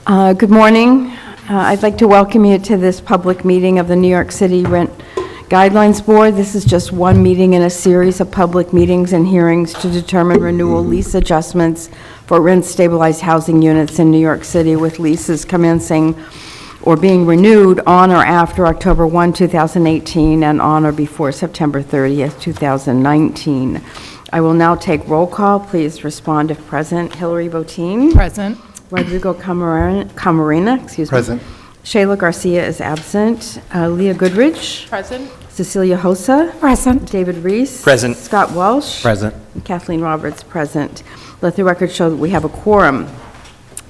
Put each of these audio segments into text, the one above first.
Good morning. I'd like to welcome you to this public meeting of the New York City Rent Guidelines Board. This is just one meeting in a series of public meetings and hearings to determine renewal lease adjustments for rent-stabilized housing units in New York City with leases commencing or being renewed on or after October 1, 2018 and on or before September 30th, 2019. I will now take roll call. Please respond if present. Hillary Botine. Present. Rodrigo Camarena, Present. Shayla Garcia is absent. Leah Goodrich. Present. Cecilia Hosa. Present. David Reese. Present. Scott Walsh. Present. And Kathleen Roberts present. Let the record show that we have a quorum.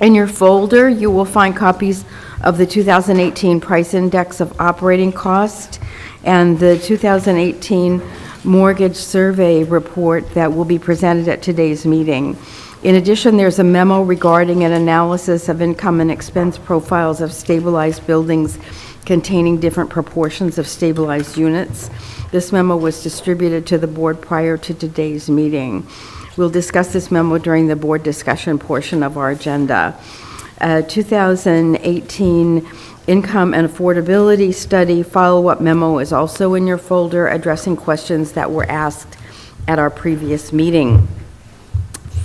In your folder, you will find copies of the 2018 Price Index of Operating Cost and the 2018 Mortgage Survey Report that will be presented at today's meeting. In addition, there's a memo regarding an analysis of income and expense profiles of stabilized buildings containing different proportions of stabilized units. This memo was distributed to the board prior to today's meeting. We'll discuss this memo during the board discussion portion of our agenda. 2018 Income and Affordability Study follow-up memo is also in your folder, addressing questions that were asked at our previous meeting.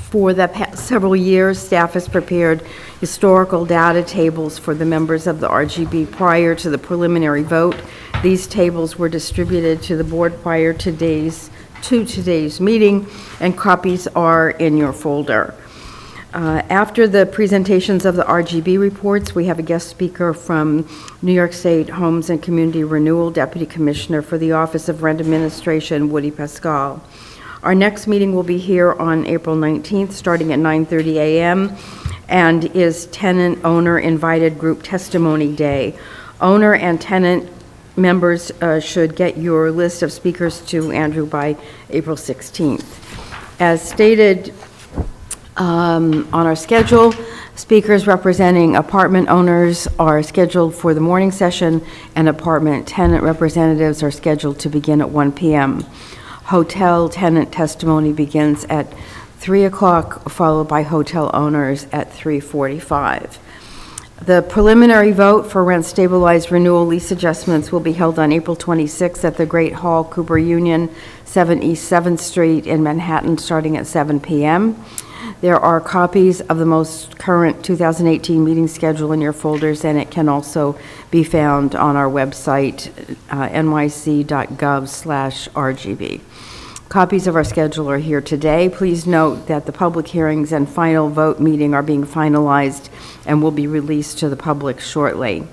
For the past several years, staff has prepared historical data tables for the members of the RGB prior to the preliminary vote. These tables were distributed to the board prior to today's meeting, and copies are in your folder. After the presentations of the RGB reports, we have a guest speaker from New York State Homes and Community Renewal, Deputy Commissioner for the Office of Rent Administration, Woody Pascal. Our next meeting will be here on April 19th, starting at 9:30 a.m., and is tenant-owner invited group testimony day. Owner and tenant members should get your list of speakers to Andrew by April 16th. As stated on our schedule, speakers representing apartment owners are scheduled for the morning session, and apartment tenant representatives are scheduled to begin at 1 p.m. Hotel tenant testimony begins at 3 o'clock, followed by hotel owners at 3:45. The preliminary vote for rent-stabilized renewal lease adjustments will be held on April 26th at the Great Hall, Cooper Union, 7 East 7th Street in Manhattan, starting at 7 p.m. There are copies of the most current 2018 meeting schedule in your folders, and it can also be found on our website, nyc.gov/RGB. Copies of our schedule are here today. Please note that the public hearings and final vote meeting are being finalized and will be released to the public shortly.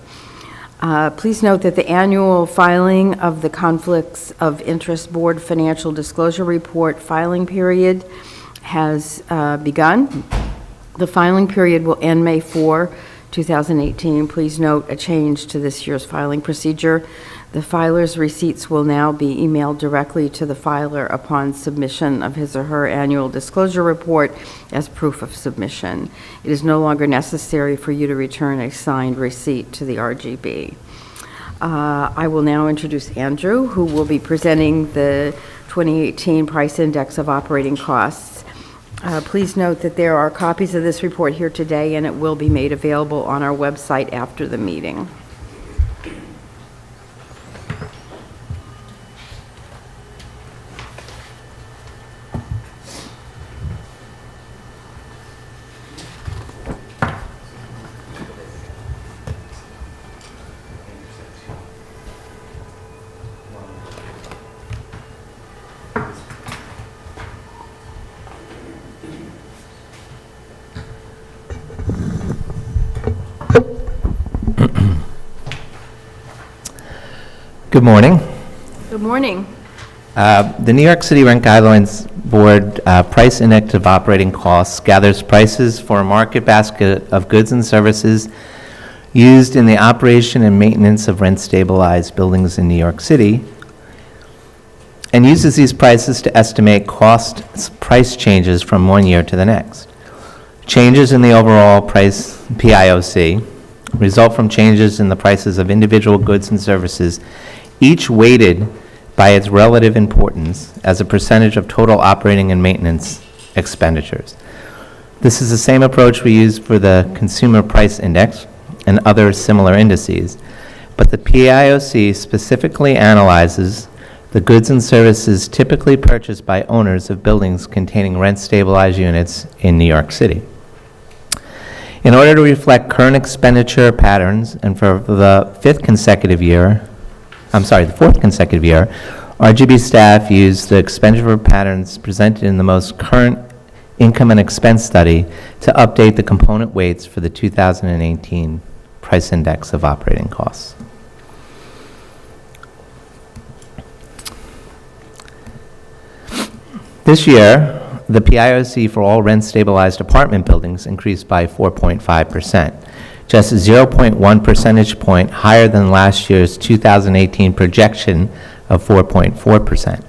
Please note that the annual filing of the Conflicts of Interest Board Financial Disclosure Report filing period has begun. The filing period will end May 4, 2018. Please note a change to this year's filing procedure. The filer's receipts will now be emailed directly to the filer upon submission of his or her annual disclosure report as proof of submission. It is no longer necessary for you to return a signed receipt to the RGB. I will now introduce Andrew, who will be presenting the 2018 Price Index of Operating Costs. Please note that there are copies of this report here today, and it will be made available on our website after the meeting. Good morning. Good morning. The New York City Rent Guidelines Board Price Index of Operating Costs gathers prices for a market basket of goods and services used in the operation and maintenance of rent-stabilized buildings in New York City, and uses these prices to estimate price changes from one year to the next. Changes in the overall price, PIOC, result from changes in the prices of individual goods and services, each weighted by its relative importance as a percentage of total operating and maintenance expenditures. This is the same approach we use for the Consumer Price Index and other similar indices, but the PIOC specifically analyzes the goods and services typically purchased by owners of buildings containing rent-stabilized units in New York City. In order to reflect current expenditure patterns, and for the fourth consecutive year, RGB staff used the expenditure patterns presented in the most current income and expense study to update the component weights for the 2018 price index of operating costs. This year, the PIOC for all rent-stabilized apartment buildings increased by 4.5%, just 0.1 percentage point higher than last year's 2018 projection of 4.4%.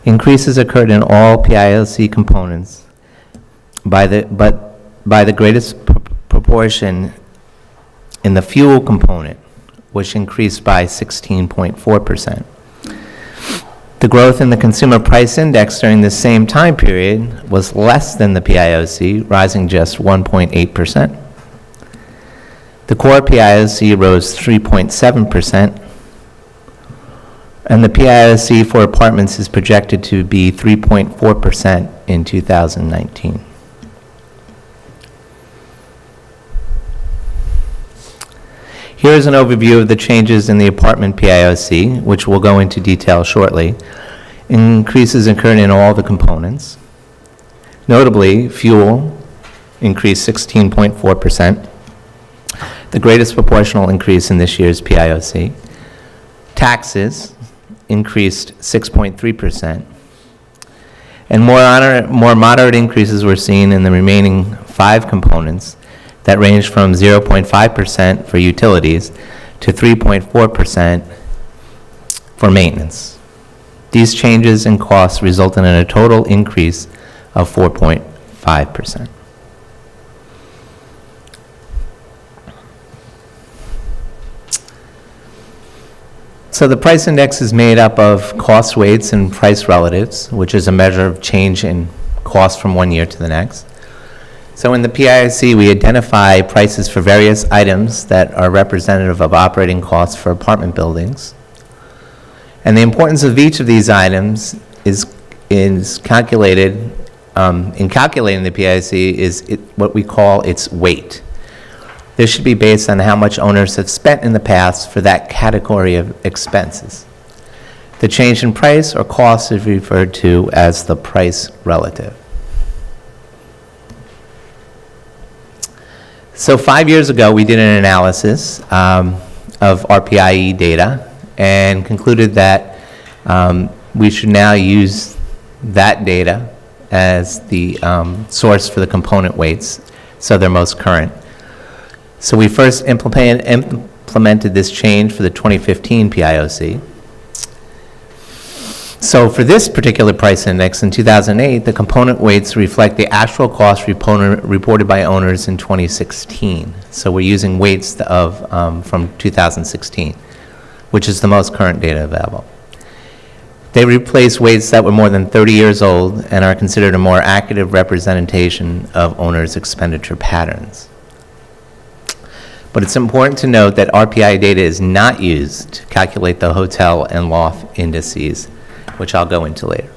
Increases occurred in all PIOC components, by the greatest proportion in the fuel component, which increased by 16.4%. The growth in the Consumer Price Index during the same time period was less than the PIOC, rising just 1.8%. The core PIOC rose 3.7%, and the PIOC for apartments is projected to be 3.4% in 2019. Here is an overview of the changes in the apartment PIOC, which we'll go into detail shortly. Increases occurred in all the components. Notably, fuel increased 16.4%, the greatest proportional increase in this year's PIOC. Taxes increased 6.3%, and more moderate increases were seen in the remaining 5 components that ranged from 0.5% for utilities to 3.4% for maintenance. These changes in costs resulted in a total increase of 4.5%. So the price index is made up of cost weights and price relatives, which is a measure of change in cost from one year to the next. So in the PIOC, we identify prices for various items that are representative of operating costs for apartment buildings. And the importance of each of these items is calculated, in calculating the PIOC, is what we call its weight. This should be based on how much owners have spent in the past for that category of expenses. The change in price or cost is referred to as the price relative. So 5 years ago, we did an analysis of RPIE data and concluded that we should now use that data as the source for the component weights, so they're most current. So we first implemented this change for the 2015 PIOC. So for this particular price index in 2008, the component weights reflect the actual cost reported by owners in 2016. So we're using weights from 2016, which is the most current data available. They replace weights that were more than 30 years old and are considered a more accurate representation of owners' expenditure patterns. But it's important to note that RPI data is not used to calculate the hotel and loft indices, which I'll go into later.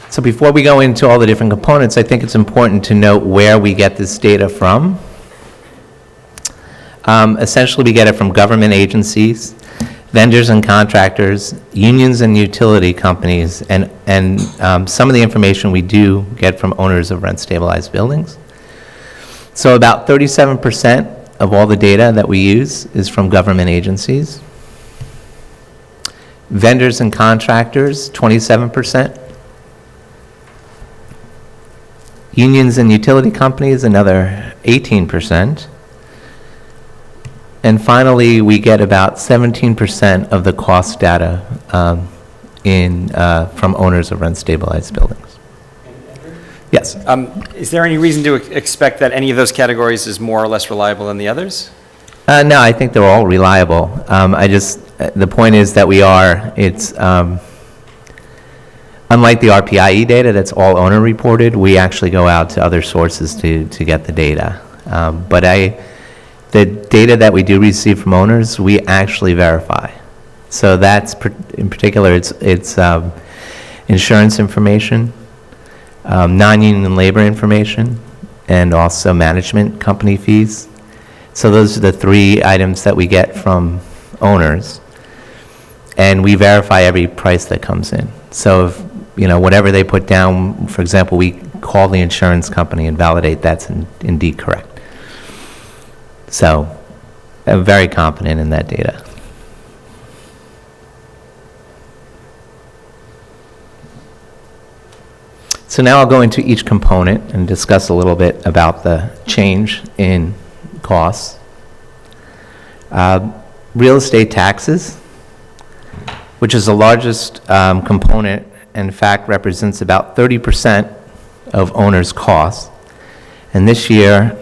So before we go into all the different components, I think it's important to note where we get this data from. Essentially, we get it from government agencies, vendors and contractors, unions and utility companies, and some of the information we do get from owners of rent-stabilized buildings. So about 37% of all the data that we use is from government agencies. Vendors and contractors, 27%. Unions and utility companies, another 18%. And finally, we get about 17% of the cost data from owners of rent-stabilized buildings. Yes. Is there any reason to expect that any of those categories is more or less reliable than the others? No, I think they're all reliable. The point is that Unlike the RPIE data that's all owner reported, we actually go out to other sources to get the data. But the data that we do receive from owners, we actually verify. So that's, in particular, it's insurance information, non-union labor information, and also management company fees. So those are the 3 items that we get from owners, and we verify every price that comes in. So if, whatever they put down, for example, we call the insurance company and validate that's indeed correct. So I'm very confident in that data. So now I'll go into each component and discuss a little bit about the change in costs. Real estate taxes, which is the largest component, and in fact represents about 30% of owners' costs. And this year,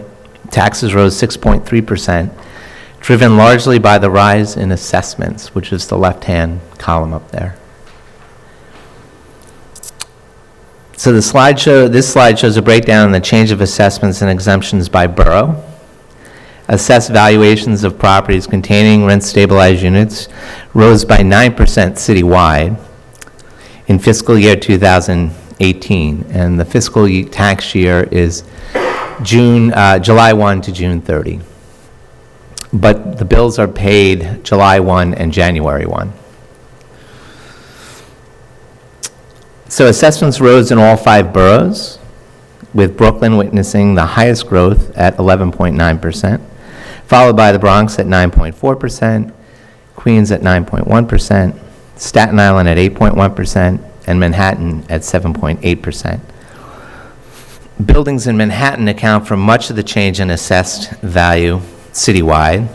taxes rose 6.3%, driven largely by the rise in assessments, which is the left-hand column up there. So this slide shows a breakdown in the change of assessments and exemptions by borough. Assessed valuations of properties containing rent-stabilized units rose by 9% citywide in fiscal year 2018, and the fiscal tax year is July 1 to June 30. But the bills are paid July 1 and January 1. So assessments rose in all 5 boroughs, with Brooklyn witnessing the highest growth at 11.9%, followed by the Bronx at 9.4%, Queens at 9.1%, Staten Island at 8.1%, and Manhattan at 7.8%. Buildings in Manhattan account for much of the change in assessed value citywide,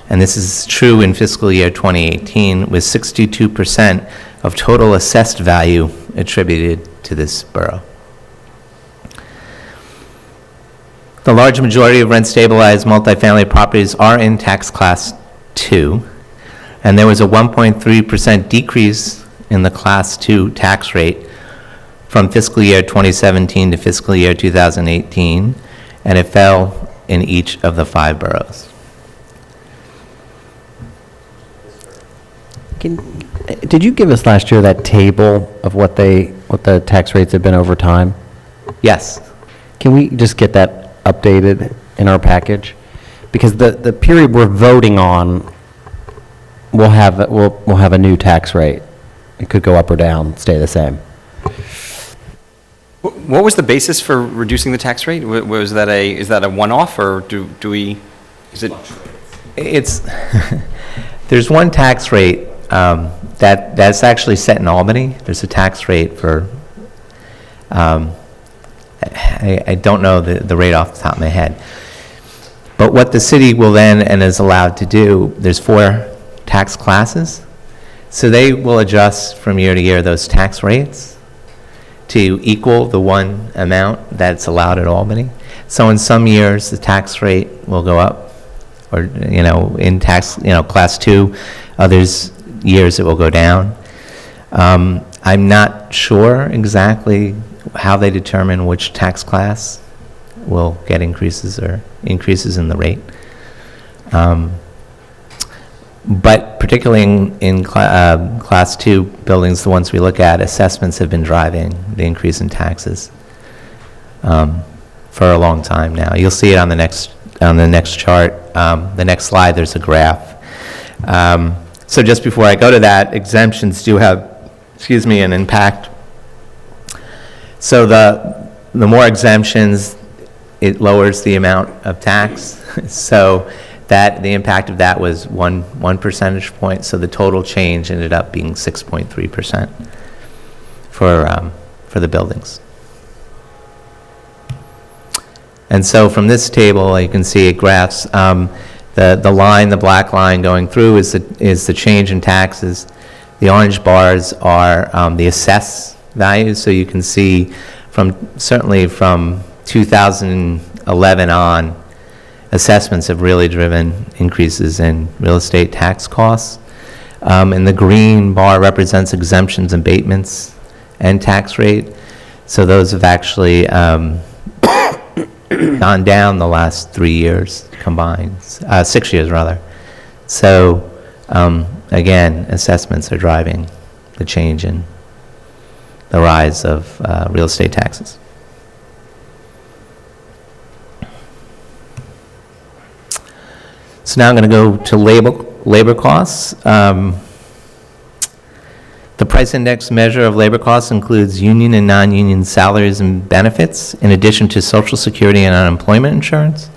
and this is true in fiscal year 2018, with 62% of total assessed value attributed to this borough. The large majority of rent-stabilized multifamily properties are in tax class 2, and there was a 1.3% decrease in the class 2 tax rate from fiscal year 2017 to fiscal year 2018, and it fell in each of the 5 boroughs. Did you give us last year that table of what the tax rates have been over time? Yes. Can we just get that updated in our package? Because the period we're voting on will have a new tax rate. It could go up or down, stay the same. What was the basis for reducing the tax rate? Is that a one-off, or do we, is it? It's, there's one tax rate that's actually set in Albany. There's a tax rate for, I don't know the rate off the top of my head. But what the city will then and is allowed to do, there's 4 tax classes. So they will adjust from year to year those tax rates to equal the one amount that's allowed at Albany. So in some years, the tax rate will go up, or, in tax, class 2, others years it will go down. I'm not sure exactly how they determine which tax class will get increases or increases in the rate. But particularly in class 2 buildings, the ones we look at, assessments have been driving the increase in taxes for a long time now. You'll see it on the next chart. The next slide, there's a graph. So just before I go to that, exemptions do have, an impact. So the more exemptions, it lowers the amount of tax. So that the impact of that was one percentage point. So the total change ended up being 6.3% for the buildings. And so from this table, you can see it graphs. The black line going through is the change in taxes. The orange bars are the assessed values. So you can see certainly from 2011 on, assessments have really driven increases in real estate tax costs. And the green bar represents exemptions and abatements, and tax rate. So those have actually gone down the last 3 years combined, 6 years rather. So again, assessments are driving the change in the rise of real estate taxes. So now I'm going to go to labor costs. The price index measure of labor costs includes union and non-union salaries and benefits, in addition to Social Security and unemployment insurance.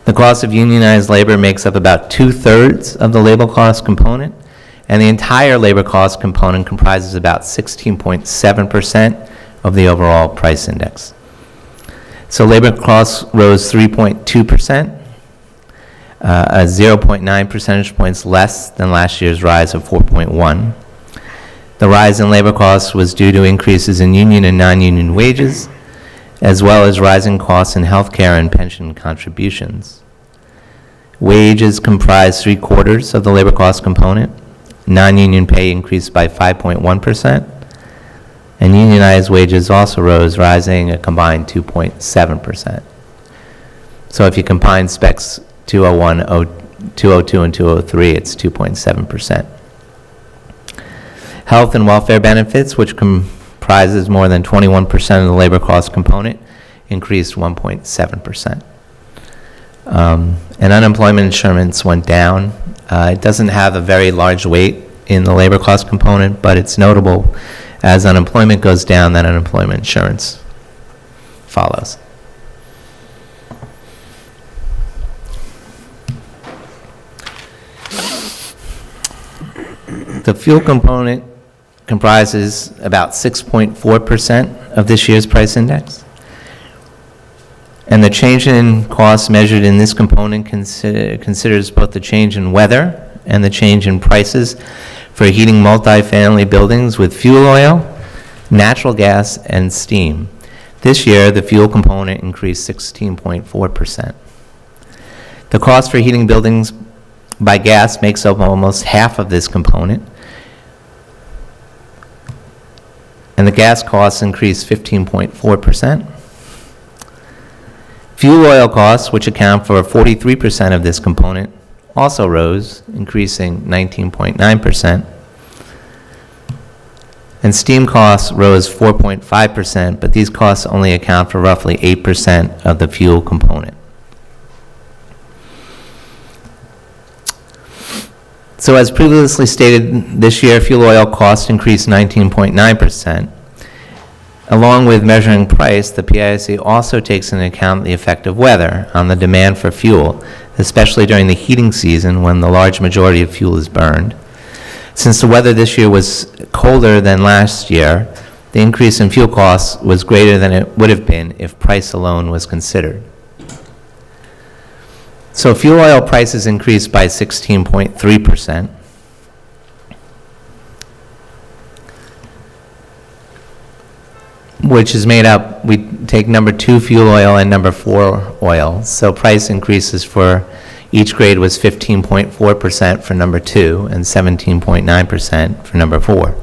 The cost of unionized labor makes up about 2/3 of the labor cost component, and the entire labor cost component comprises about 16.7% of the overall price index. So labor costs rose 3.2%, 0.9 percentage points less than last year's rise of 4.1. The rise in labor costs was due to increases in union and non-union wages, as well as rising costs in healthcare and pension contributions. Wages comprise 3/4 of the labor cost component. Non-union pay increased by 5.1%, and unionized wages also rose, rising a combined 2.7%. So if you combine specs 201, 202, and 203, it's 2.7%. Health and welfare benefits, which comprises more than 21% of the labor cost component, increased 1.7%. And unemployment insurance went down. It doesn't have a very large weight in the labor cost component, but it's notable as unemployment goes down, that unemployment insurance follows. The fuel component comprises about 6.4% of this year's price index. And the change in costs measured in this component considers both the change in weather and the change in prices for heating multifamily buildings with fuel oil, natural gas, and steam. This year, the fuel component increased 16.4%. The cost for heating buildings by gas makes up almost half of this component, and the gas costs increased 15.4%. Fuel oil costs, which account for 43% of this component, also rose, increasing 19.9%. And steam costs rose 4.5%, but these costs only account for roughly 8% of the fuel component. So as previously stated, this year fuel oil costs increased 19.9%. Along with measuring price, the PIOC also takes into account the effect of weather on the demand for fuel, especially during the heating season when the large majority of fuel is burned. Since the weather this year was colder than last year, the increase in fuel costs was greater than it would have been if price alone was considered. So fuel oil prices increased by 16.3%. Which is made up, we take number 2 fuel oil and number 4 oil. So price increases for each grade was 15.4% for number 2 and 17.9% for number 4.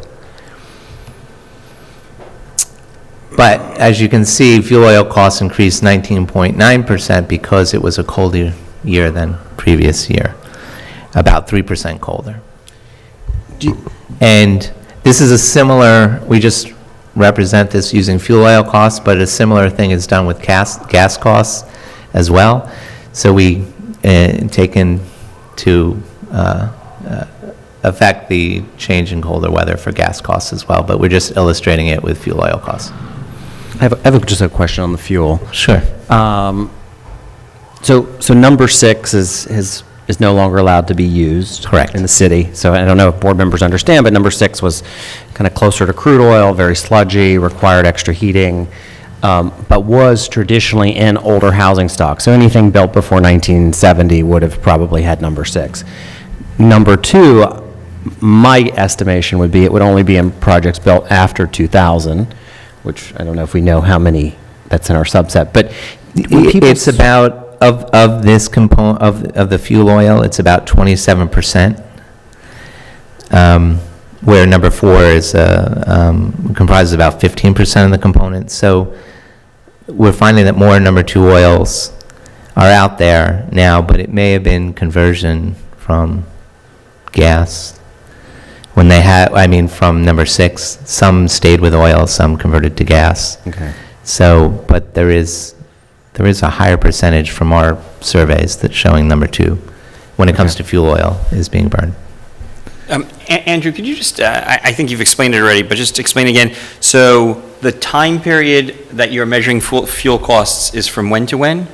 But as you can see, fuel oil costs increased 19.9% because it was a colder year than previous year, about 3% colder. And this is a similar, we just represent this using fuel oil costs, but a similar thing is done with gas costs as well. So we take into effect the change in colder weather for gas costs as well, but we're just illustrating it with fuel oil costs. I have just a question on the fuel. Sure. So number 6 is no longer allowed to be used. Correct. In the city. So I don't know if board members understand, but number 6 was kind of closer to crude oil, very sludgy, required extra heating, but was traditionally in older housing stock. So anything built before 1970 would have probably had number 6. Number 2, my estimation would be it would only be in projects built after 2000, which I don't know if we know how many that's in our subset, but It's about, of this component, of the fuel oil, it's about 27%. where number 4 is comprises about 15% of the components. So we're finding that more number 2 oils are out there now, but it may have been conversion from gas. When they had, from number 6, some stayed with oil, some converted to gas. Okay. So, but there is a higher percentage from our surveys that's showing number 2, when it comes to fuel oil, is being burned. Andrew, could you just, I think you've explained it already, but just explain again. So the time period that you're measuring fuel costs is from when to when?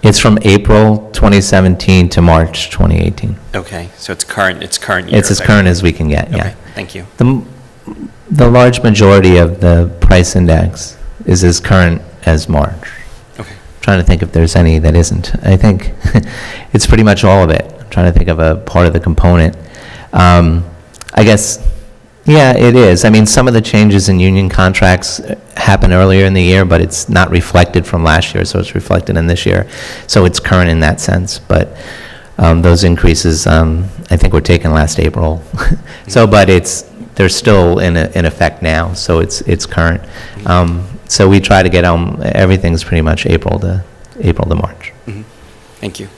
It's from April 2017 to March 2018. Okay, so it's current year. It's as current as we can get, yeah. Okay, thank you. The large majority of the price index is as current as March. Okay. Trying to think if there's any that isn't. I think it's pretty much all of it. I'm trying to think of a part of the component. I guess, yeah, it is. Some of the changes in union contracts happen earlier in the year, but it's not reflected from last year, so it's reflected in this year. So it's current in that sense. But those increases, I think, were taken last April. So, but they're still in effect now, so it's current. So we try to get everything's pretty much April to March. Mm-hmm. Thank you.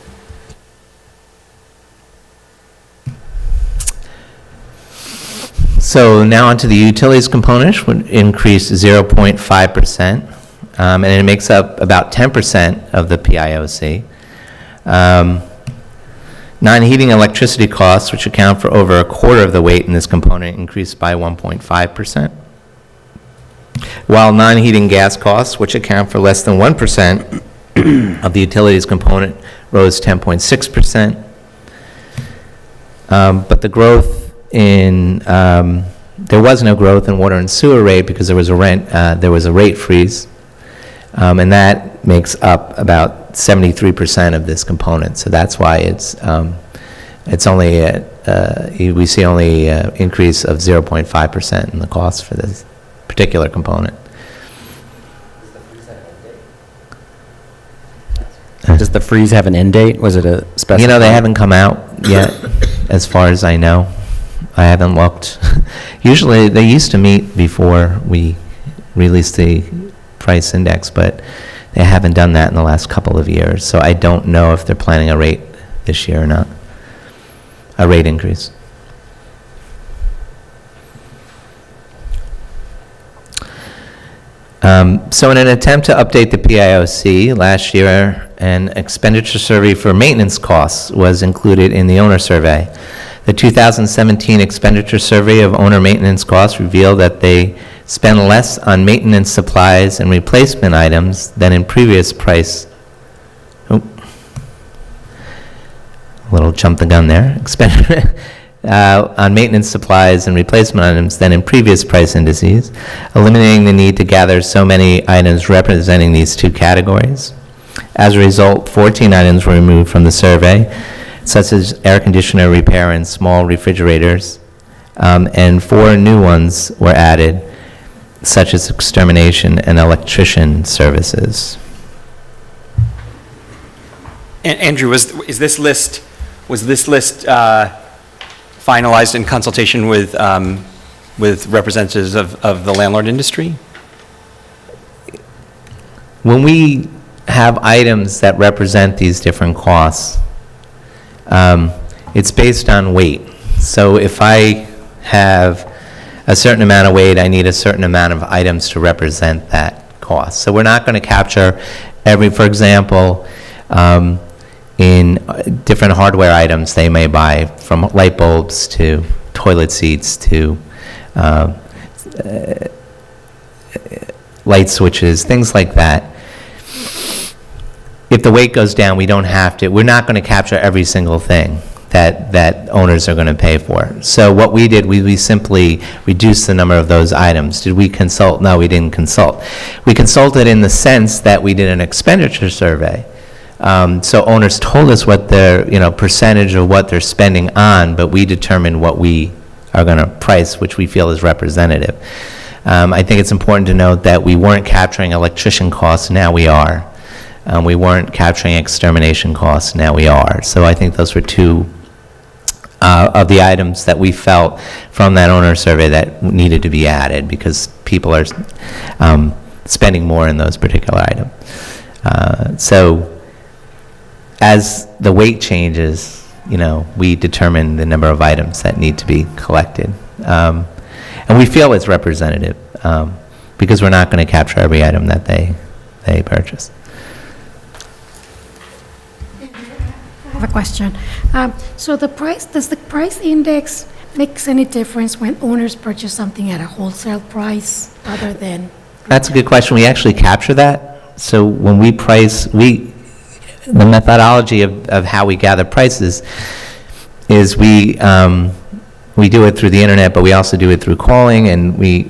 So now onto the utilities component, which increased 0.5%, and it makes up about 10% of the PIOC. Non-heating electricity costs, which account for over a quarter of the weight in this component, increased by 1.5%. While non-heating gas costs, which account for less than 1% of the utilities component, rose 10.6%. But the growth there was no growth in water and sewer rate because there was a rate freeze, and that makes up about 73% of this component. So that's why it's only we see only an increase of 0.5% in the cost for this particular component. Does the freeze have an end date? Was it a special? They haven't come out yet, as far as I know. I haven't looked. Usually, they used to meet before we released the price index, but they haven't done that in the last couple of years. So I don't know if they're planning a rate this year or not, a rate increase. So in an attempt to update the PIOC, last year, an expenditure survey for maintenance costs was included in the owner survey. The 2017 expenditure survey of owner maintenance costs revealed that they spend less on maintenance supplies and replacement items than in previous price. A little jump the gun there. On maintenance supplies and replacement items than in previous price indices, eliminating the need to gather so many items representing these two categories. As a result, 14 items were removed from the survey, such as air conditioner repair and small refrigerators, and 4 new ones were added, such as extermination and electrician services. Andrew, was this list finalized in consultation with representatives of the landlord industry? When we have items that represent these different costs, it's based on weight. So if I have a certain amount of weight, I need a certain amount of items to represent that cost. So we're not going to capture for example, in different hardware items they may buy, from light bulbs to toilet seats to light switches, things like that. If the weight goes down, we're not going to capture every single thing that owners are going to pay for. So what we did, we simply reduced the number of those items. Did we consult? No, we didn't consult. We consulted in the sense that we did an expenditure survey. So owners told us what their percentage of what they're spending on, but we determined what we are going to price, which we feel is representative. I think it's important to note that we weren't capturing electrician costs, now we are. We weren't capturing extermination costs, now we are. So I think those were two of the items that we felt from that owner survey that needed to be added because people are spending more in those particular items. So as the weight changes, we determine the number of items that need to be collected. And we feel it's representative because we're not going to capture every item that they purchase. I have a question. So does the price index makes any difference when owners purchase something at a wholesale price other than? That's a good question. We actually capture that. So when we price, the methodology of how we gather prices is we do it through the internet, but we also do it through calling, and we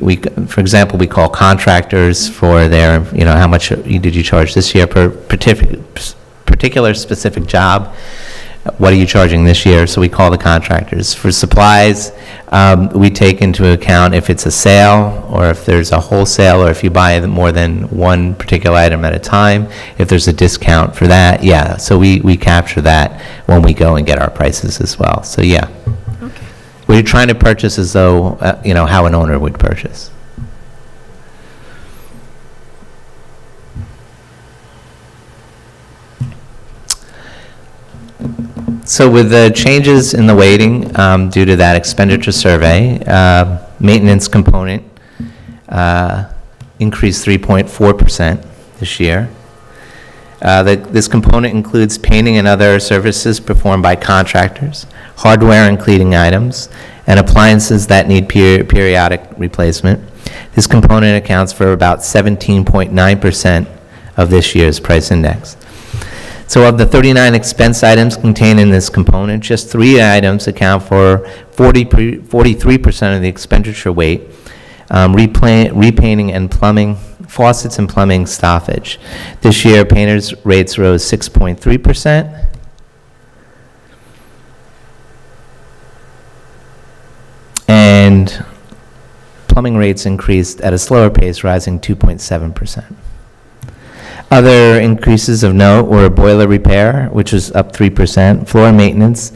for example, we call contractors for their, how much did you charge this year per particular specific job? What are you charging this year? So we call the contractors. For supplies, we take into account if it's a sale or if there's a wholesale or if you buy more than one particular item at a time, if there's a discount for that, yeah. So we capture that when we go and get our prices as well. So yeah. Okay. We're trying to purchase as though, how an owner would purchase. So with the changes in the weighting due to that expenditure survey, maintenance component increased 3.4% this year. This component includes painting and other services performed by contractors, hardware and cleaning items, and appliances that need periodic replacement. This component accounts for about 17.9% of this year's price index. So of the 39 expense items contained in this component, just 3 items account for 43% of the expenditure weight, repainting and plumbing, faucets and plumbing stoppage. This year, painters' rates rose 6.3%. And plumbing rates increased at a slower pace, rising 2.7%. Other increases of note were boiler repair, which was up 3%, floor maintenance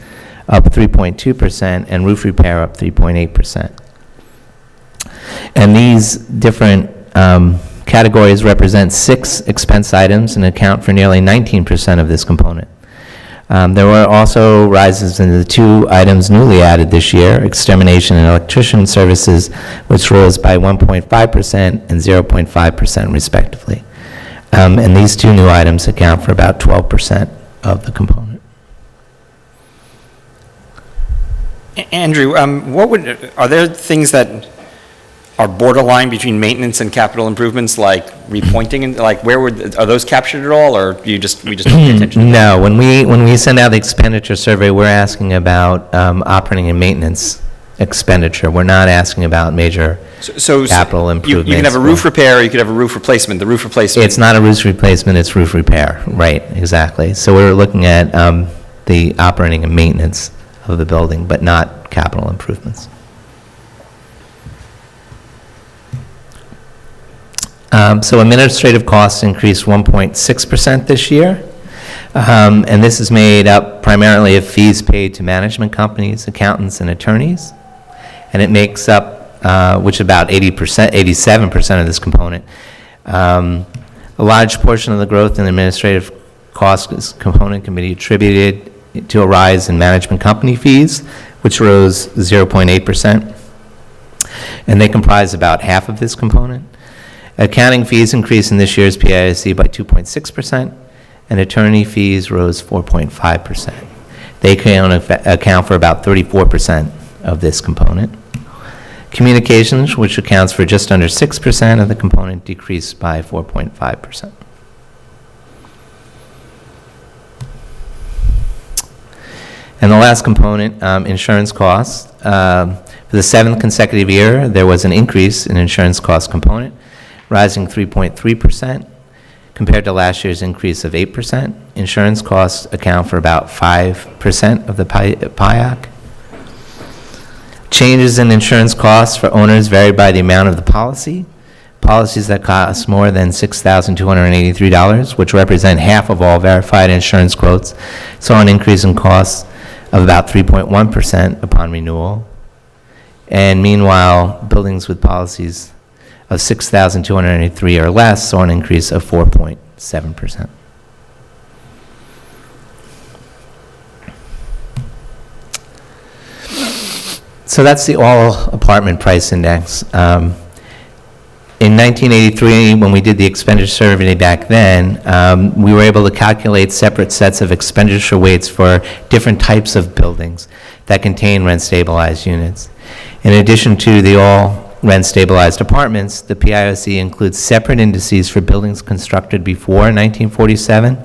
up 3.2%, and roof repair up 3.8%. And these different categories represent 6 expense items and account for nearly 19% of this component. There were also rises in the 2 items newly added this year, extermination and electrician services, which rose by 1.5% and 0.5% respectively. And these 2 new items account for about 12% of the component. Andrew, are there things that are borderline between maintenance and capital improvements, like repointing, and are those captured at all, or we just don't pay attention? No, when we send out the expenditure survey, we're asking about operating and maintenance expenditure. We're not asking about major capital improvements. You can have a roof repair, or you could have a roof replacement. The roof replacement. It's not a roof replacement, it's roof repair. Right, exactly. So we're looking at the operating and maintenance of the building, but not capital improvements. So administrative costs increased 1.6% this year. And this is made up primarily of fees paid to management companies, accountants, and attorneys. And it makes up, which about 87% of this component. A large portion of the growth in the administrative cost component can be attributed to a rise in management company fees, which rose 0.8%. And they comprise about half of this component. Accounting fees increased in this year's PIOC by 2.6%, and attorney fees rose 4.5%. They can account for about 34% of this component. Communications, which accounts for just under 6% of the component, decreased by 4.5%. And the last component, insurance costs. For the 7th consecutive year, there was an increase in insurance cost component, rising 3.3% compared to last year's increase of 8%. Insurance costs account for about 5% of the PIOC. Changes in insurance costs for owners vary by the amount of the policy. Policies that cost more than $6,283, which represent half of all verified insurance quotes, saw an increase in costs of about 3.1% upon renewal. And meanwhile, buildings with policies of 6,283 or less saw an increase of 4.7%. So that's the all apartment price index. In 1983, when we did the expenditure survey back then, we were able to calculate separate sets of expenditure weights for different types of buildings that contain rent-stabilized units. In addition to the all rent-stabilized apartments, the PIOC includes separate indices for buildings constructed before 1947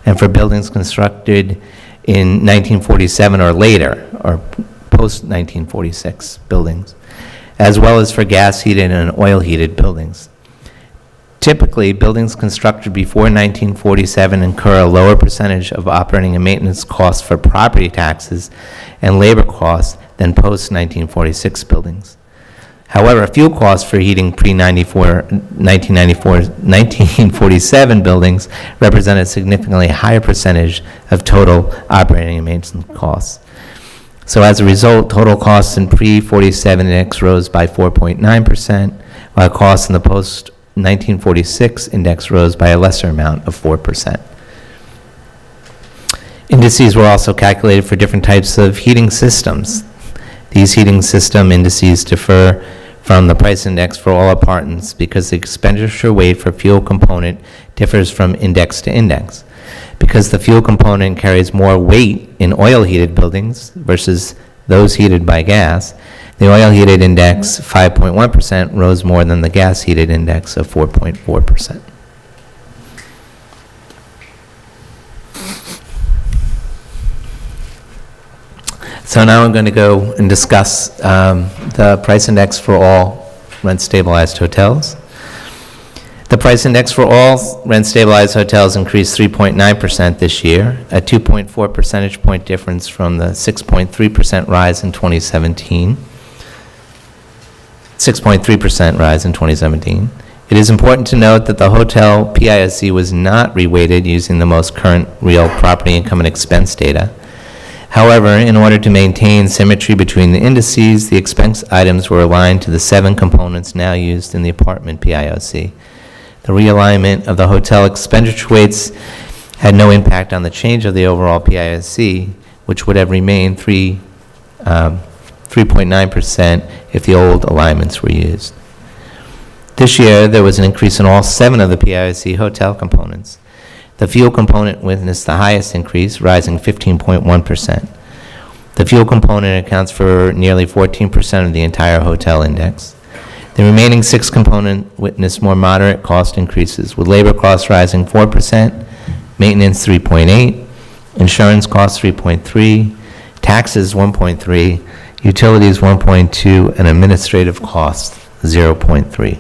and for buildings constructed in 1947 or later, or post-1946 buildings, as well as for gas-heated and oil-heated buildings. Typically, buildings constructed before 1947 incur a lower percentage of operating and maintenance costs for property taxes and labor costs than post-1946 buildings. However, fuel costs for heating pre-1947 buildings represent a significantly higher percentage of total operating and maintenance costs. So as a result, total costs in pre-47 index rose by 4.9%, while costs in the post-1946 index rose by a lesser amount of 4%. Indices were also calculated for different types of heating systems. These heating system indices differ from the price index for all apartments because the expenditure weight for fuel component differs from index to index. Because the fuel component carries more weight in oil-heated buildings versus those heated by gas, the oil-heated index, 5.1%, rose more than the gas-heated index of 4.4%. So now I'm going to go and discuss the price index for all rent-stabilized hotels. The price index for all rent-stabilized hotels increased 3.9% this year, a 2.4 percentage point difference from the 6.3% rise in 2017. 6.3% rise in 2017. It is important to note that the hotel PIOC was not reweighted using the most current real property income and expense data. However, in order to maintain symmetry between the indices, the expense items were aligned to the 7 components now used in the apartment PIOC. The realignment of the hotel expenditure weights had no impact on the change of the overall PIOC, which would have remained 3.9% if the old alignments were used. This year, there was an increase in all 7 of the PIOC hotel components. The fuel component witnessed the highest increase, rising 15.1%. The fuel component accounts for nearly 14% of the entire hotel index. The remaining 6 components witnessed more moderate cost increases, with labor costs rising 4%, maintenance 3.8%, insurance costs 3.3%, taxes 1.3%, utilities 1.2%, and administrative costs 0.3%.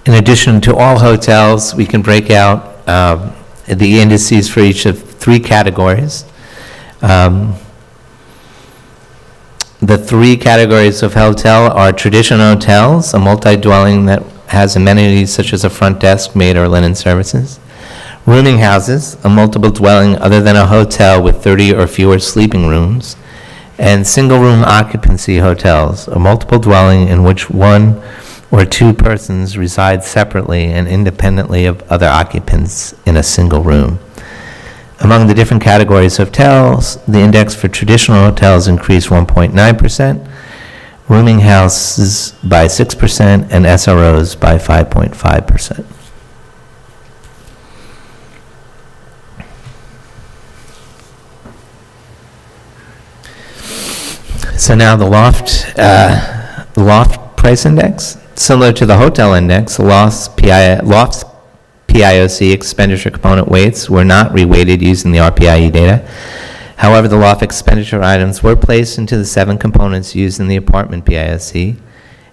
In addition to all hotels, we can break out the indices for each of 3 categories. The 3 categories of hotel are traditional hotels, a multi-dwelling that has amenities such as a front desk, maid, or linen services. Rooming houses, a multiple dwelling other than a hotel with 30 or fewer sleeping rooms. And single-room occupancy hotels, a multiple dwelling in which 1 or 2 persons reside separately and independently of other occupants in a single room. Among the different categories of hotels, the index for traditional hotels increased 1.9%, rooming houses by 6%, and SROs by 5.5%. So now the Loft price index. Similar to the hotel index, Loft's PIOC expenditure component weights were not reweighted using the RPIE data. However, the Loft expenditure items were placed into the 7 components used in the apartment PIOC,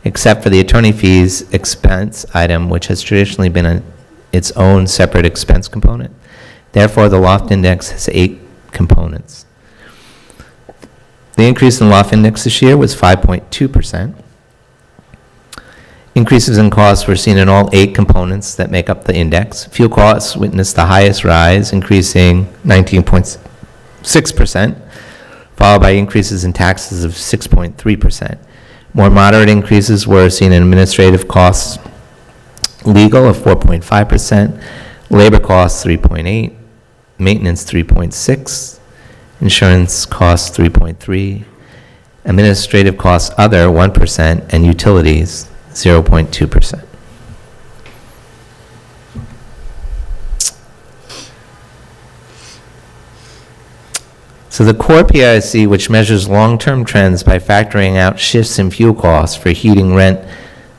except for the attorney fees expense item, which has traditionally been its own separate expense component. Therefore, the Loft index has 8 components. The increase in Loft index this year was 5.2%. Increases in costs were seen in all 8 components that make up the index. Fuel costs witnessed the highest rise, increasing 19.6%, followed by increases in taxes of 6.3%. More moderate increases were seen in administrative costs, legal of 4.5%, labor costs 3.8%, maintenance 3.6%, insurance costs 3.3%, administrative costs other 1%, and utilities 0.2%. So the core PIOC, which measures long-term trends by factoring out shifts in fuel costs for heating, rent,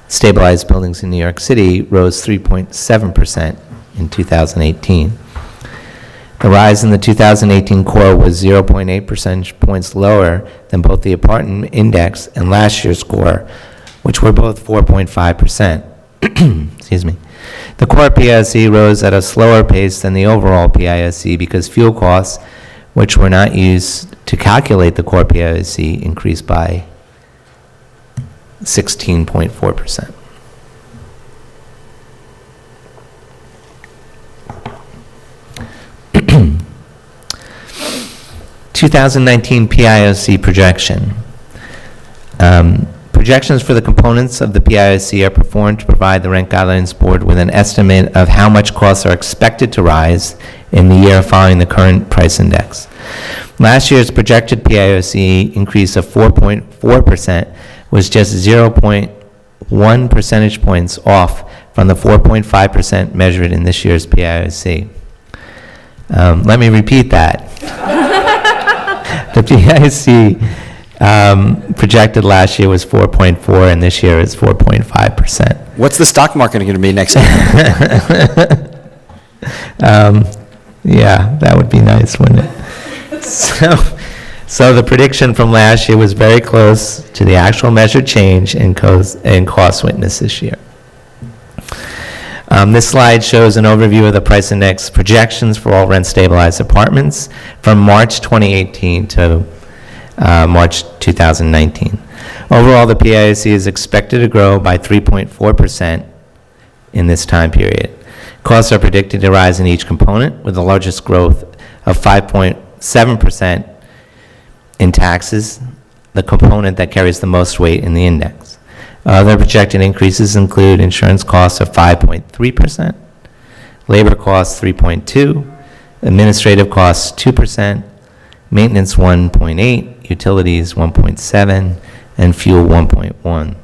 stabilized buildings in New York City, rose 3.7% in 2018. The rise in the 2018 core was 0.8 percentage points lower than both the apartment index and last year's core, which were both 4.5%. Excuse me. The core PIOC rose at a slower pace than the overall PIOC because fuel costs, which were not used to calculate the core PIOC, increased by 16.4%. (2019) PIOC projection. Projections for the components of the PIOC are performed to provide the Rent Guidelines Board with an estimate of how much costs are expected to rise in the year following the current price index. Last year's projected PIOC increase of 4.4% was just 0.1 percentage points off from the 4.5% measured in this year's PIOC. Let me repeat that. The PIOC projected last year was 4.4, and this year is 4.5%. What's the stock market going to be next year? Yeah, that would be nice, wouldn't it? So the prediction from last year was very close to the actual measured change in cost witnessed this year. This slide shows an overview of the price index projections for all rent-stabilized apartments from March 2018 to March 2019. Overall, the PIOC is expected to grow by 3.4% in this time period. Costs are predicted to rise in each component, with the largest growth of 5.7% in taxes, the component that carries the most weight in the index. Other projected increases include insurance costs of 5.3%, labor costs 3.2%, administrative costs 2%, maintenance 1.8%, utilities 1.7%, and fuel 1.1%.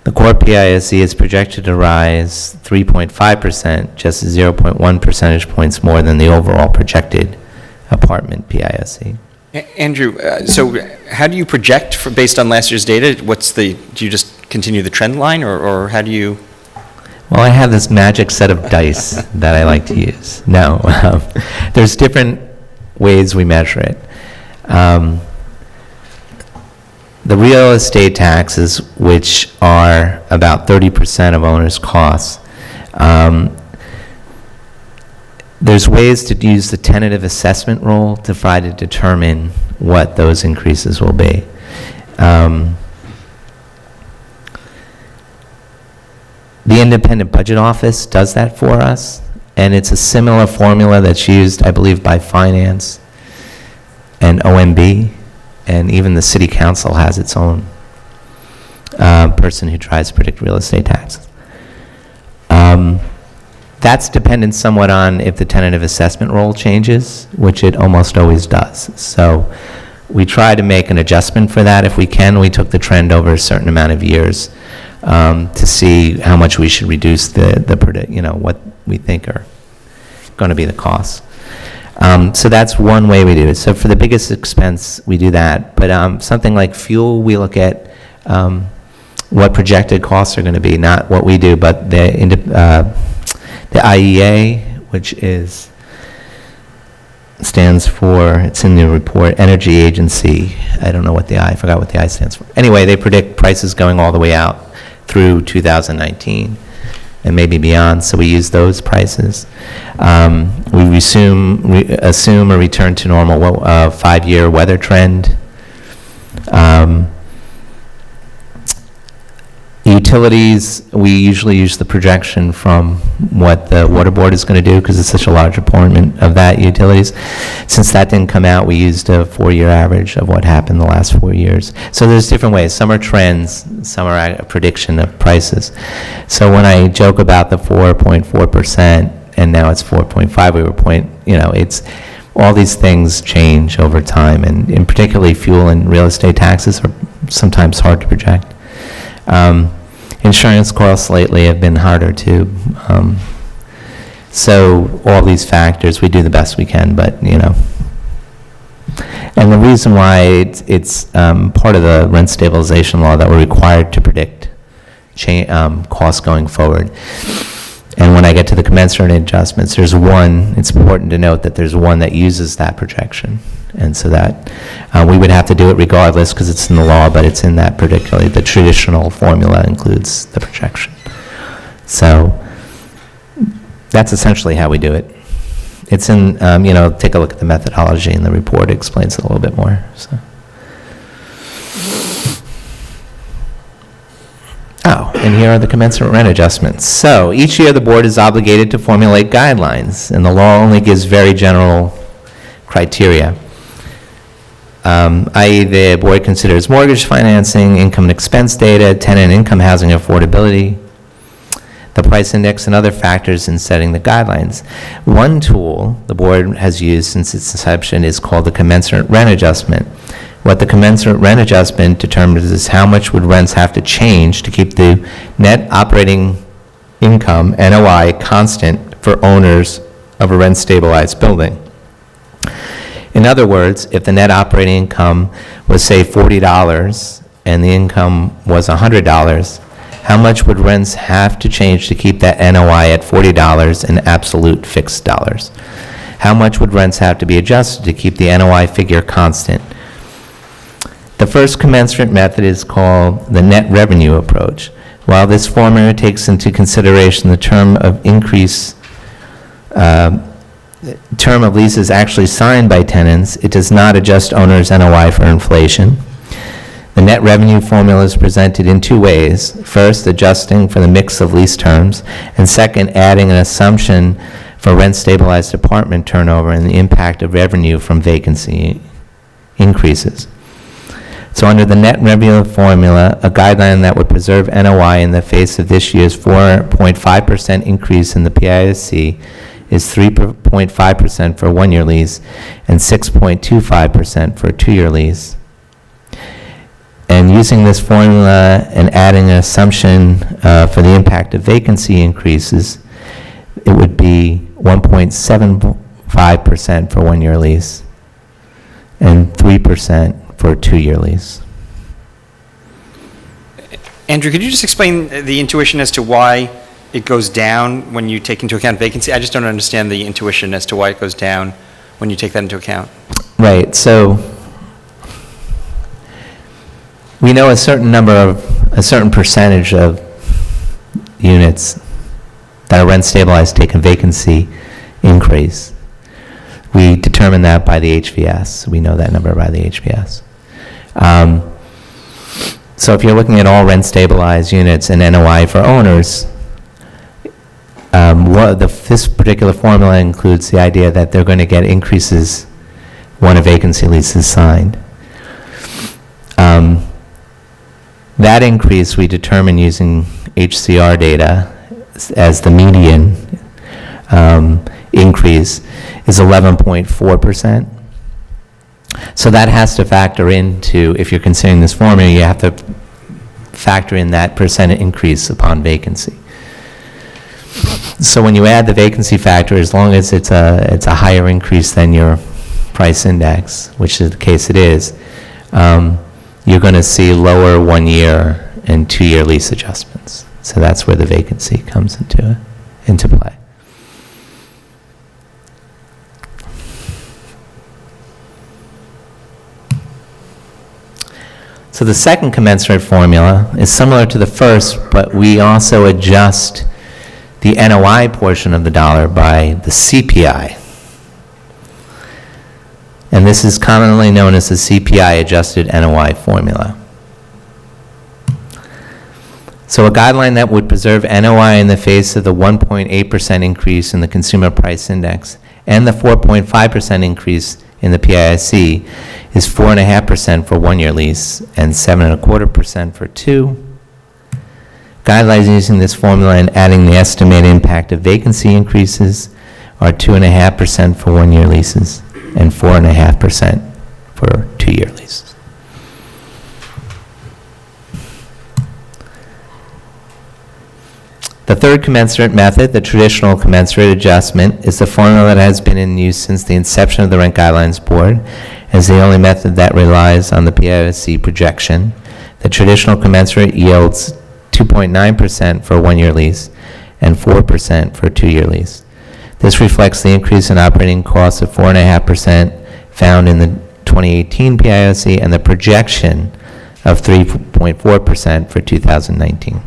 The core PIOC is projected to rise 3.5%, just 0.1 percentage points more than the overall projected apartment PIOC. Andrew, so how do you project based on last year's data? Do you just continue the trend line, or how do you? Well, I have this magic set of dice that I like to use. No, there's different ways we measure it. The real estate taxes, which are about 30% of owners' costs, there's ways to use the tentative assessment rule to try to determine what those increases will be. The Independent Budget Office does that for us, and it's a similar formula that's used, I believe, by Finance and OMB, and even the City Council has its own person who tries to predict real estate taxes. That's dependent somewhat on if the tentative assessment rule changes, which it almost always does. So we try to make an adjustment for that if we can. We took the trend over a certain amount of years to see how much we should reduce what we think are going to be the costs. So that's one way we do it. So for the biggest expense, we do that. But something like fuel, we look at what projected costs are going to be, not what we do, but the IEA, which stands for, it's in the report, Energy Agency. I don't know what I forgot what the I stands for. Anyway, they predict prices going all the way out through 2019 and maybe beyond, so we use those prices. We assume a return to normal 5-year weather trend. Utilities, we usually use the projection from what the water board is going to do because it's such a large apportionment of that utilities. Since that didn't come out, we used a 4-year average of what happened the last 4 years. So there's different ways. Some are trends, some are a prediction of prices. So when I joke about the 4.4% and now it's 4.5, we were it's all these things change over time, and particularly fuel and real estate taxes are sometimes hard to project. Insurance costs lately have been harder too. So all these factors, we do the best we can, but And the reason why it's part of the rent stabilization law that we're required to predict costs going forward. And when I get to the commensurate adjustments, there's one, it's important to note that there's one that uses that projection. And so that we would have to do it regardless because it's in the law, but it's in that particularly, the traditional formula includes the projection. So that's essentially how we do it. It's in, take a look at the methodology in the report, it explains it a little bit more, so. Oh, and here are the commensurate rent adjustments. So each year, the board is obligated to formulate guidelines, and the law only gives very general criteria. I.e., the board considers mortgage financing, income and expense data, tenant income, housing affordability, the price index, and other factors in setting the guidelines. One tool the board has used since its inception is called the commensurate rent adjustment. What the commensurate rent adjustment determines is how much would rents have to change to keep the net operating income, NOI, constant for owners of a rent-stabilized building. In other words, if the net operating income was, say, $40 and the income was $100, how much would rents have to change to keep that NOI at $40 in absolute fixed dollars? How much would rents have to be adjusted to keep the NOI figure constant? The first commensurate method is called the net revenue approach. While this formula takes into consideration the term of leases actually signed by tenants, it does not adjust owners' NOI for inflation. The net revenue formula is presented in two ways. First, adjusting for the mix of lease terms, and second, adding an assumption for rent-stabilized apartment turnover and the impact of revenue from vacancy increases. So under the net revenue formula, a guideline that would preserve NOI in the face of this year's 4.5% increase in the PIOC is 3.5% for a one-year lease and 6.25% for a two-year lease. And using this formula and adding an assumption for the impact of vacancy increases, it would be 1.75% for a one-year lease and 3% for a two-year lease. Andrew, could you just explain the intuition as to why it goes down when you take into account vacancy? I just don't understand the intuition as to why it goes down when you take that into account. Right, so we know a certain percentage of units that are rent stabilized take a vacancy increase. We determine that by the HVS. We know that number by the HVS. So if you're looking at all rent-stabilized units and NOI for owners, this particular formula includes the idea that they're going to get increases when a vacancy lease is signed. That increase we determine using HCR data as the median increase is 11.4%. So that has to factor into, if you're considering this formula, you have to factor in that percent increase upon vacancy. So when you add the vacancy factor, as long as it's a higher increase than your price index, which is the case it is, you're going to see lower one-year and two-year lease adjustments. So that's where the vacancy comes into play. So the second commensurate formula is similar to the first, but we also adjust the NOI portion of the dollar by the CPI. And this is commonly known as the CPI adjusted NOI formula. So a guideline that would preserve NOI in the face of the 1.8% increase in the Consumer Price Index and the 4.5% increase in the PIOC is 4.5% for one-year lease and 7.25% for two. Guidelines using this formula and adding the estimated impact of vacancy increases are 2.5% for one-year leases and 4.5% for two-year leases. The third commensurate method, the traditional commensurate adjustment, is the formula that has been in use since the inception of the Rent Guidelines Board, as the only method that relies on the PIOC projection. The traditional commensurate yields 2.9% for a one-year lease and 4% for a two-year lease. This reflects the increase in operating costs of 4.5% found in the 2018 PIOC and the projection of 3.4% for 2019.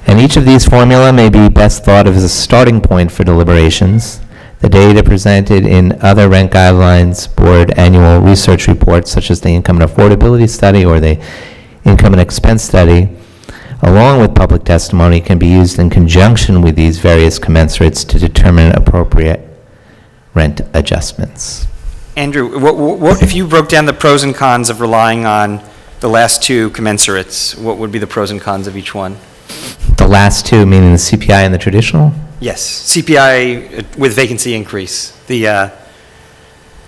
And each of these formula may be best thought of as a starting point for deliberations. The data presented in other Rent Guidelines Board annual research reports, such as the Income and Affordability Study or the Income and Expense Study, along with public testimony, can be used in conjunction with these various commensurates to determine appropriate rent adjustments. Andrew, what if you broke down the pros and cons of relying on the last two commensurates? What would be the pros and cons of each one? The last two, meaning the CPI and the traditional? Yes, CPI with vacancy increase. The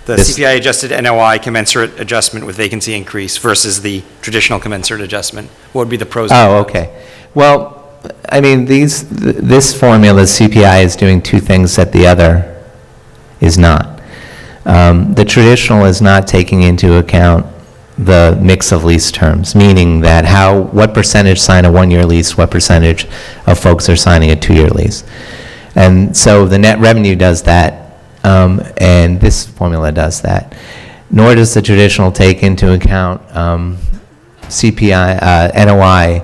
This- CPI adjusted NOI commensurate adjustment with vacancy increase versus the traditional commensurate adjustment. What would be the pros and cons? Oh, okay. Well, I mean, this formula, CPI, is doing two things that the other is not. The traditional is not taking into account the mix of lease terms, meaning that what percentage sign a one-year lease, what percentage of folks are signing a two-year lease. And so the net revenue does that, and this formula does that. Nor does the traditional take into account CPI, NOI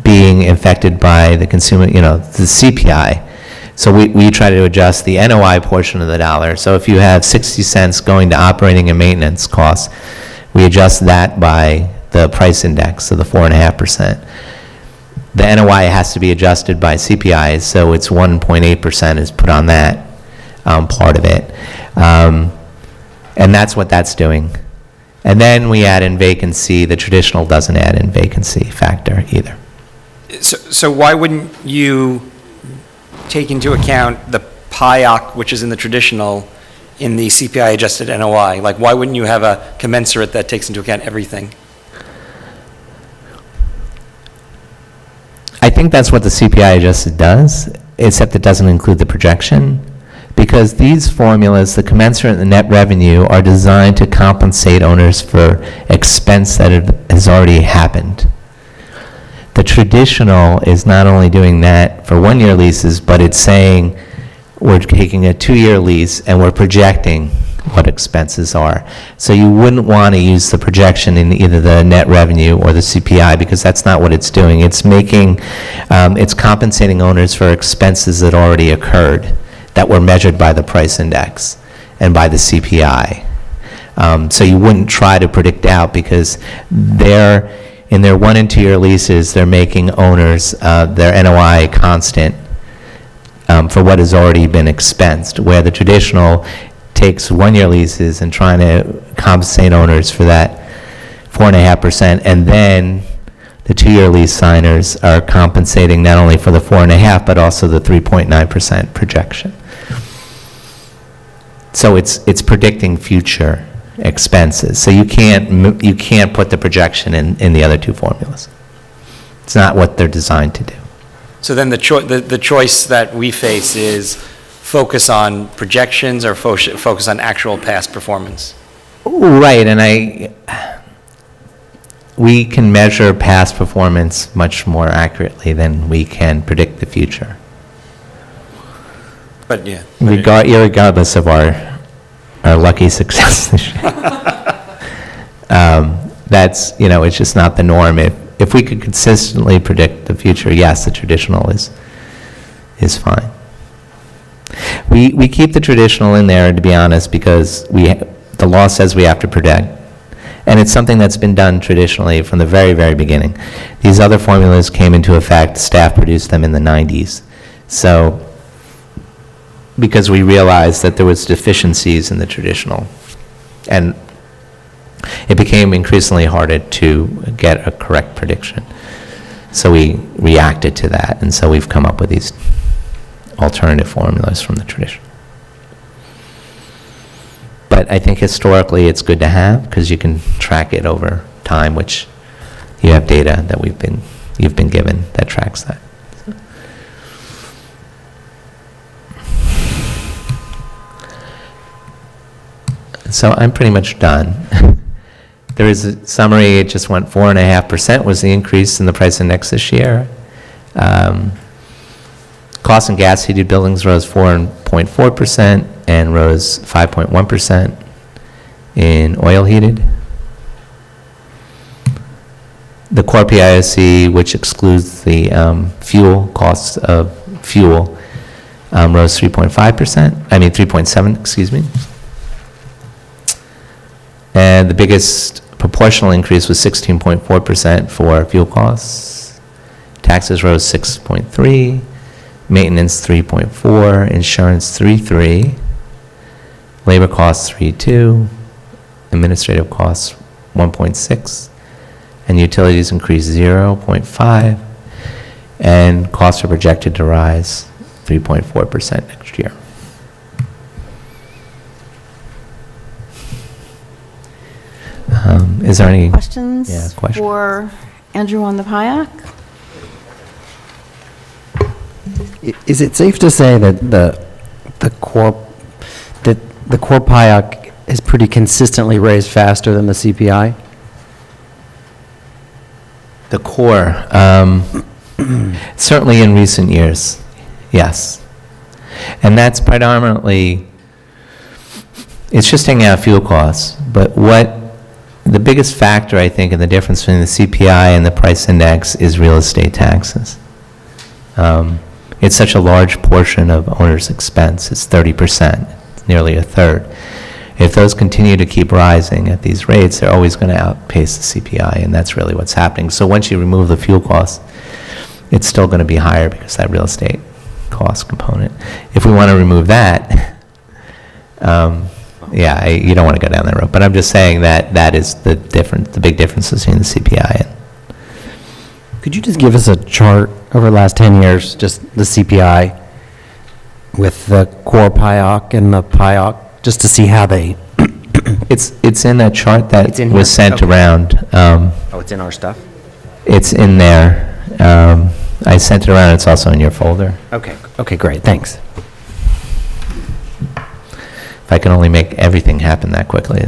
being affected by the consumer, the CPI. So we try to adjust the NOI portion of the dollar. So if you have 60 cents going to operating and maintenance costs, we adjust that by the price index, so the 4.5%. The NOI has to be adjusted by CPI, so it's 1.8% is put on that part of it. And that's what that's doing. And then we add in vacancy. The traditional doesn't add in vacancy factor either. So why wouldn't you take into account the PIOC, which is in the traditional, in the CPI adjusted NOI? Like, why wouldn't you have a commensurate that takes into account everything? I think that's what the CPI adjusted does, except it doesn't include the projection, because these formulas, the commensurate and the net revenue, are designed to compensate owners for expense that has already happened. The traditional is not only doing that for one-year leases, but it's saying we're taking a two-year lease and we're projecting what expenses are. So you wouldn't want to use the projection in either the net revenue or the CPI, because that's not what it's doing. It's it's compensating owners for expenses that already occurred, that were measured by the price index and by the CPI. So you wouldn't try to predict out, because in their 1 and 2 year leases, they're making owners, their NOI constant for what has already been expensed, where the traditional takes 1 year leases and trying to compensate owners for that 4.5%, and then the 2 year lease signers are compensating not only for the 4.5%, but also the 3.9% projection. So it's predicting future expenses. So you can't put the projection in the other two formulas. It's not what they're designed to do. So then the choice that we face is focus on projections or focus on actual past performance? Right, and we can measure past performance much more accurately than we can predict the future. But yeah. Irregardless of our lucky success this year. That's, it's just not the norm. If we could consistently predict the future, yes, the traditional is fine. We keep the traditional in there, to be honest, because the law says we have to predict, And it's something that's been done traditionally from the very, very beginning. These other formulas came into effect, staff produced them in the 90s. So, because we realized that there was deficiencies in the traditional, and it became increasingly harder to get a correct prediction. So we reacted to that, and so we've come up with these alternative formulas from the traditional. But I think historically it's good to have, because you can track it over time, which you have data that you've been given that tracks that. So I'm pretty much done. There is a summary, it just went 4.5% was the increase in the price index this year. Cost in gas heated buildings rose 4.4% and rose 5.1% in oil heated. The core PIOC, which excludes the fuel costs of fuel, rose 3.7, excuse me. And the biggest proportional increase was 16.4% for fuel costs. Taxes rose 6.3, maintenance 3.4, insurance 3.3, labor costs 3.2, administrative costs 1.6, and utilities increased 0.5, and costs are projected to rise 3.4% next year. Is there any Questions? Yeah, question. For Andrew on the PIOC? Is it safe to say that the core PIOC is pretty consistently raised faster than the CPI? The core, certainly in recent years, yes. And that's predominantly, it's just taking out fuel costs, but the biggest factor, I think, in the difference between the CPI and the price index is real estate taxes. It's such a large portion of owner's expense. It's 30%, it's nearly a third. If those continue to keep rising at these rates, they're always going to outpace the CPI, and that's really what's happening. So once you remove the fuel costs, it's still going to be higher because of that real estate cost component. If we want to remove that, you don't want to go down that road. But I'm just saying that is the difference, the big difference between the CPI and. Could you just give us a chart over the last 10 years, just the CPI with the core PIOC and the PIOC, just to see how they... It's in that chart that It's in here? was sent Okay. around. Oh, it's in our stuff? It's in there. I sent it around. It's also in your folder. Okay, great, thanks. If I can only make everything happen that quickly.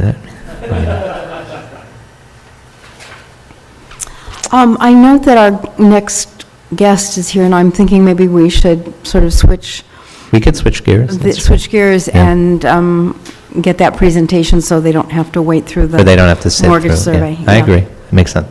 I note that our next guest is here, and I'm thinking maybe we should sort of switch We could switch gears. that's switch gears Yeah. and get that presentation so they don't have to wait through right. Or they the don't have to sit through. mortgage yeah. survey. I Yeah. agree. It makes sense.